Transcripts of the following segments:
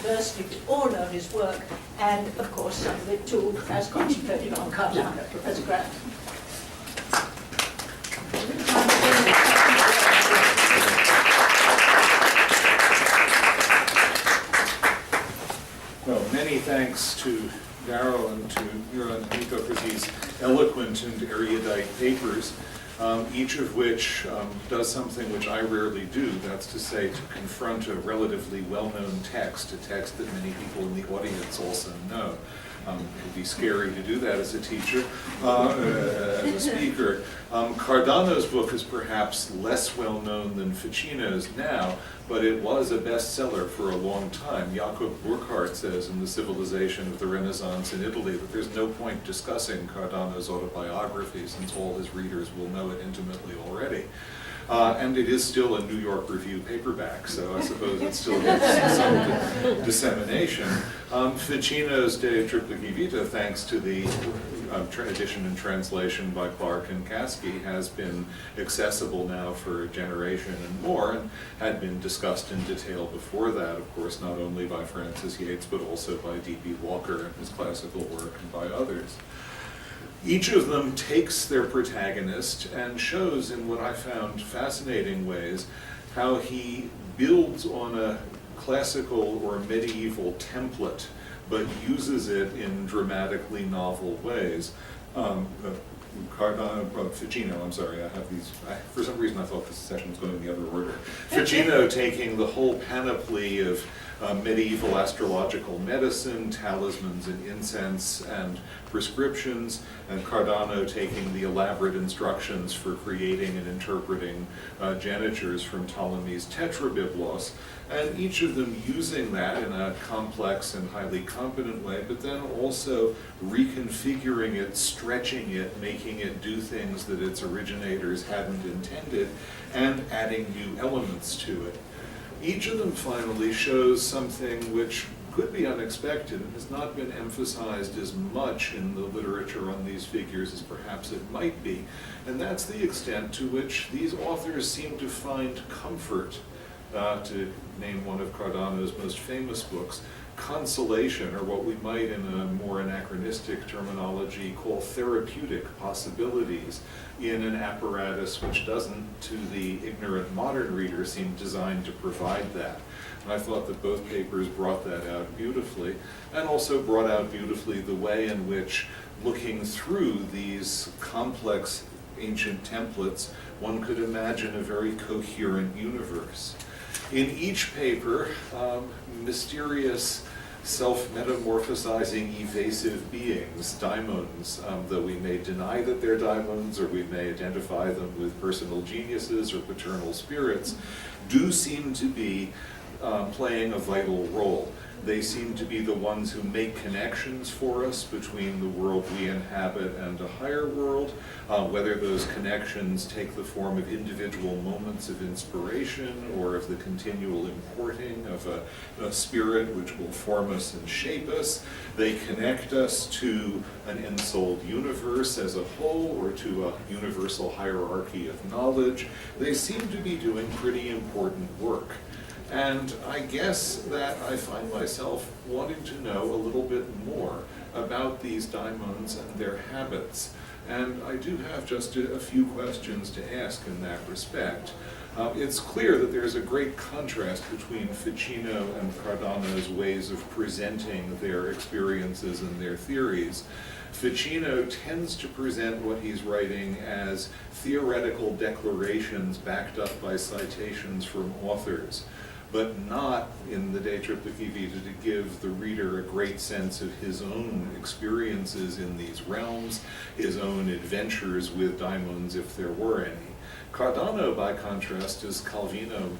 universally, we all know his work, and of course some of it too, as concentrated on Cardano, Professor Grafton. Well, many thanks to Darrow and to Mira and Nico for these eloquent and erudite papers, each of which does something which I rarely do, that's to say, to confront a relatively well-known text, a text that many people in the audience also know. It can be scary to do that as a teacher, as a speaker. Cardano's book is perhaps less well known than Ficino's now, but it was a bestseller for a long time. Jakob Burckhardt says in The Civilization of the Renaissance in Italy that there's no point discussing Cardano's autobiography since all his readers will know it intimately already. And it is still a New York Review paperback, so I suppose it still gets some dissemination. Ficino's De Triplici Vita, thanks to the edition and translation by Clark and Caskey, has been accessible now for a generation and more, and had been discussed in detail before that, of course, not only by Francis Yates, but also by D.B. Walker and his classical work, and by others. Each of them takes their protagonist and shows in what I found fascinating ways how he builds on a classical or medieval template, but uses it in dramatically novel ways. Ficino, I'm sorry, I have these, for some reason I thought this session was going in the other order. Ficino taking the whole panoply of medieval astrological medicine, talismans and incense and prescriptions, and Cardano taking the elaborate instructions for creating and interpreting janitures from Ptolemy's Tetrabiblos, and each of them using that in a complex and highly competent way, but then also reconfiguring it, stretching it, making it do things that its originators hadn't intended, and adding new elements to it. Each of them finally shows something which could be unexpected and has not been emphasized as much in the literature on these figures as perhaps it might be, and that's the extent to which these authors seem to find comfort, to name one of Cardano's most famous books, consolation, or what we might in a more anachronistic terminology call therapeutic possibilities, in an apparatus which doesn't, to the ignorant modern reader, seem designed to provide that. And I thought that both papers brought that out beautifully, and also brought out beautifully the way in which, looking through these complex ancient templates, one could imagine a very coherent universe. In each paper, mysterious, self-metamorphosizing, evasive beings, daimons, though we may deny that they're daimons, or we may identify them with personal geniuses or paternal spirits, do seem to be playing a vital role. They seem to be the ones who make connections for us between the world we inhabit and a higher world, whether those connections take the form of individual moments of inspiration or of the continual importing of a spirit which will form us and shape us. They connect us to an ensouled universe as a whole, or to a universal hierarchy of knowledge. They seem to be doing pretty important work. And I guess that I find myself wanting to know a little bit more about these daimons and their habits. And I do have just a few questions to ask in that respect. It's clear that there's a great contrast between Ficino and Cardano's ways of presenting their experiences and their theories. Ficino tends to present what he's writing as theoretical declarations backed up by citations from authors, but not in the De Triplici Vita to give the reader a great sense of his own experiences in these realms, his own adventures with daimons, if there were any. Cardano, by contrast, as Calvino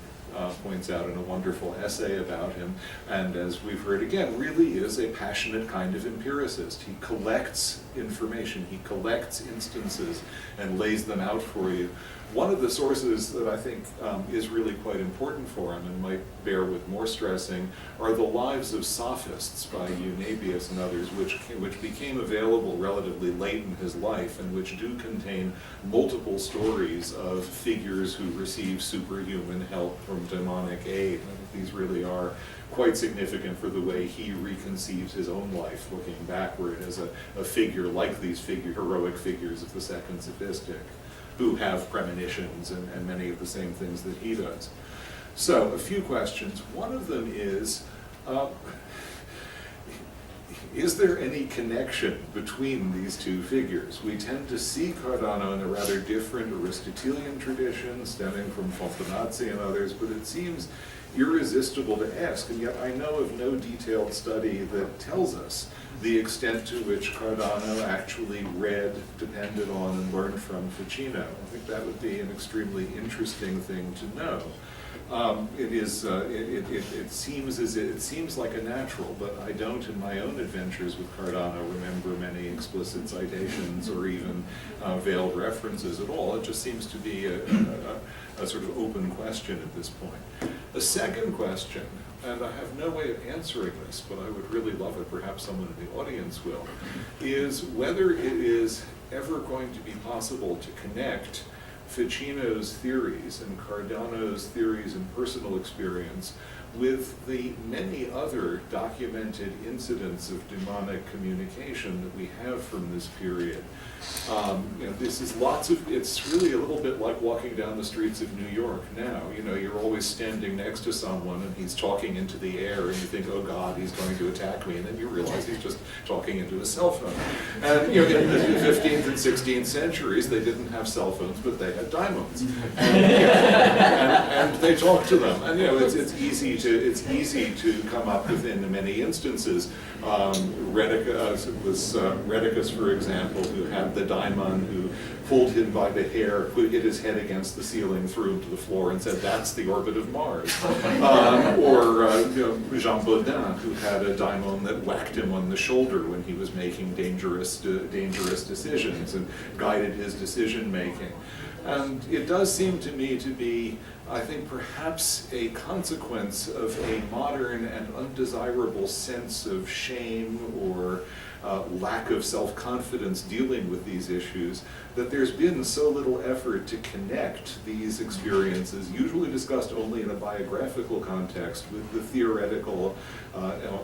points out in a wonderful essay about him, and as we've heard again, really is a passionate kind of empiricist. He collects information, he collects instances, and lays them out for you. One of the sources that I think is really quite important for him, and might bear with more stressing, are the lives of sophists by Eunapius and others, which became available relatively late in his life, and which do contain multiple stories of figures who receive superhuman help from demonic aid. I think these really are quite significant for the way he reconceives his own life, looking backward as a figure like these heroic figures of the second sophistic, who have premonitions and many of the same things that he does. So, a few questions. One of them is there any connection between these two figures? We tend to see Cardano in a rather different Aristotelian tradition, stemming from Fontenazzi and others, but it seems irresistible to ask, and yet I know of no detailed study that tells us the extent to which Cardano actually read, depended on, and learned from Ficino. I think that would be an extremely interesting thing to know. It seems like a natural, but I don't, in my own adventures with Cardano, remember many explicit citations or even veiled references at all. It just seems to be a sort of open question at this point. A second question, and I have no way of answering this, but I would really love it, perhaps someone in the audience will, is whether it is ever going to be possible to connect Ficino's theories and Cardano's theories and personal experience with the many other documented incidents of demonic communication that we have from this period. This is it's really a little bit like walking down the streets of New York now. You're always standing next to someone and he's talking into the air and you think, oh God, he's going to attack me, and then you realize he's just talking into a cell phone. And in the 15th and 16th centuries, they didn't have cell phones, but they had daimons. And they talked to them. And it's easy to come up with in many instances. Rheticus, for example, who had the daimon who pulled him by the hair, hit his head against the ceiling, threw him to the floor, and said, "That's the orbit of Mars." Or Jean Baudin, who had a daimon that whacked him on the shoulder when he was making dangerous decisions and guided his decision making. And it does seem to me to be, I think, perhaps a consequence of a modern and undesirable sense of shame or lack of self-confidence dealing with these issues, that there's been so little effort to connect these experiences, usually discussed only in a biographical context, with the theoretical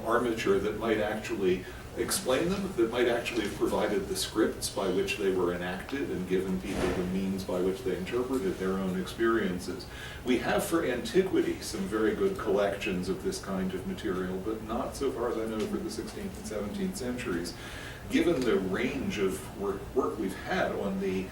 armature that might actually explain them, that might actually have provided the scripts by which they were enacted and given people the means by which they interpreted their own experiences. We have for antiquity some very good collections of this kind of material, but not, so far as I know, for the 16th and 17th centuries. Given the range of work we've had on the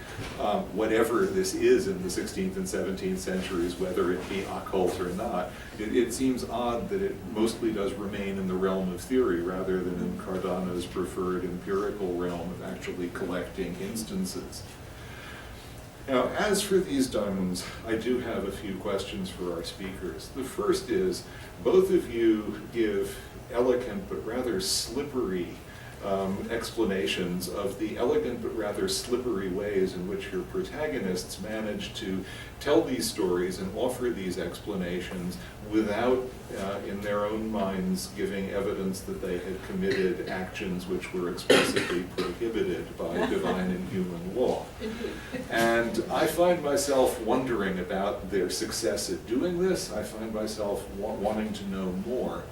whatever this is in the 16th and 17th centuries, whether it be occult or not, it seems odd that it mostly does remain in the realm of theory rather than in Cardano's preferred empirical realm of actually collecting instances. Now, as for these daimons, I do have a few questions for our speakers. The first is, both of you give elegant but rather slippery explanations of the elegant but rather slippery ways in which your protagonists manage to tell these stories and offer these explanations without, in their own minds, giving evidence that they had committed actions which were explicitly prohibited by divine and human law. And I find myself wondering about their success at doing this. I find myself wanting to know more.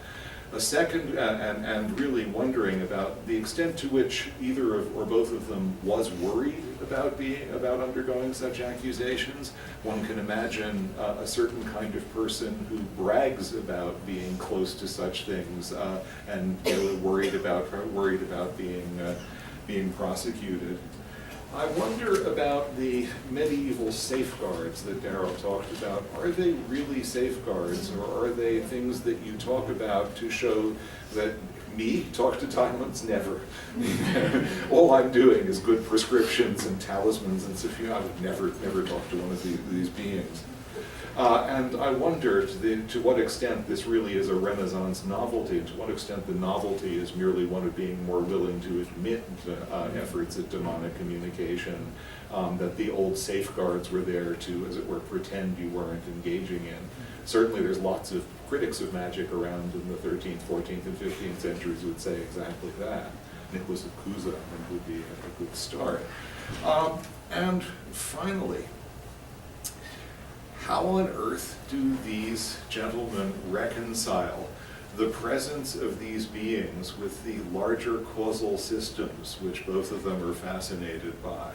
A second, and really wondering about the extent to which either of or both of them was worried about undergoing such accusations. One can imagine a certain kind of person who brags about being close to such things and worried about being prosecuted. I wonder about the medieval safeguards that Darrell talked about. Are they really safeguards, or are they things that you talk about to show that me talk to daimons? Never. All I'm doing is good prescriptions and talismans and Sophia. I would never talk to one of these beings. And I wonder to what extent this really is a Renaissance novelty, to what extent the novelty is merely one of being more willing to admit efforts at demonic communication, that the old safeguards were there to, as it were, pretend you weren't engaging in. Certainly there's lots of critics of magic around in the 13th, 14th, and 15th centuries who would say exactly that. Nicholas of Cusa would be a good start. And finally, how on earth do these gentlemen reconcile the presence of these beings with the larger causal systems which both of them are fascinated by?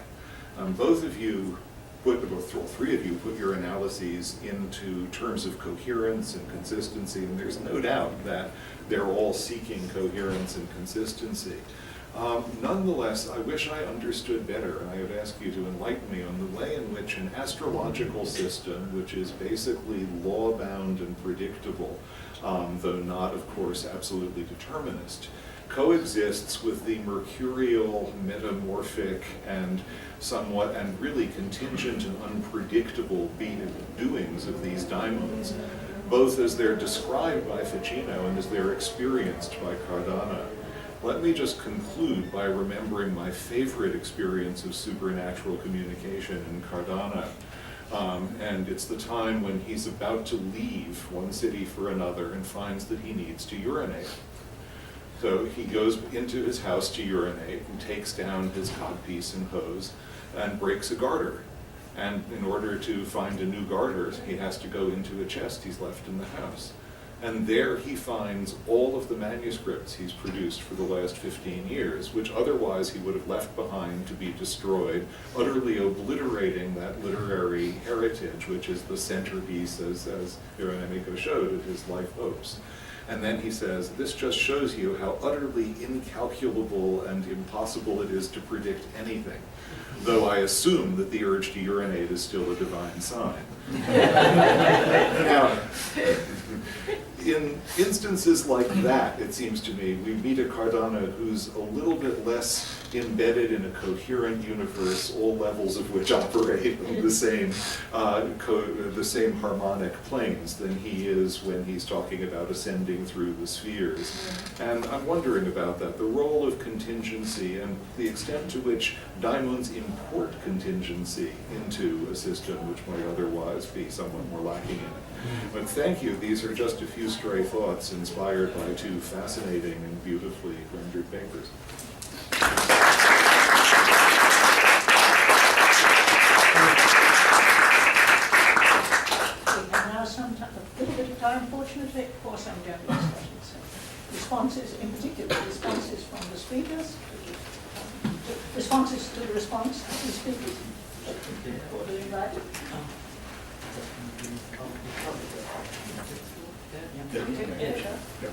Both of you three of you put your analyses into terms of coherence and consistency, and there's no doubt that they're all seeking coherence and consistency. Nonetheless, I wish I understood better, and I would ask you to enlighten me on the way in which an astrological system, which is basically law-bound and predictable, though not, of course, absolutely determinist, coexists with the mercurial, metamorphic, and somewhat and really contingent and unpredictable doings of these daimons, both as they're described by Ficino and as they're experienced by Cardano. Let me just conclude by remembering my favorite experience of supernatural communication in Cardano. And it's the time when he's about to leave one city for another and finds that he needs to urinate. So he goes into his house to urinate and takes down his codpiece and hose and breaks a garter. And in order to find a new garter, he has to go into a chest he's left in the house. And there he finds all of the manuscripts he's produced for the last 15 years, which otherwise he would have left behind to be destroyed, utterly obliterating that literary heritage, which is the centerpiece, as Hironemiko showed, of his life hopes. And then he says, this just shows you how utterly incalculable and impossible it is to predict anything, though I assume that the urge to urinate is still a divine sign. Now, in instances like that, it seems to me, we meet a Cardano who's a little bit less embedded in a coherent universe, all levels of which operate on the same harmonic planes than he is when he's talking about ascending through the spheres. And I'm wondering about that, the role of contingency and the extent to which daimons import contingency into a system which might otherwise be somewhat more lacking in it. But thank you, these are just a few stray thoughts inspired by two fascinating and beautifully rendered papers. We have now a little bit of time, fortunately, for some general discussions. Responses, in particular, responses from the speakers, responses to the response of the speakers. Orderly invited. Yeah.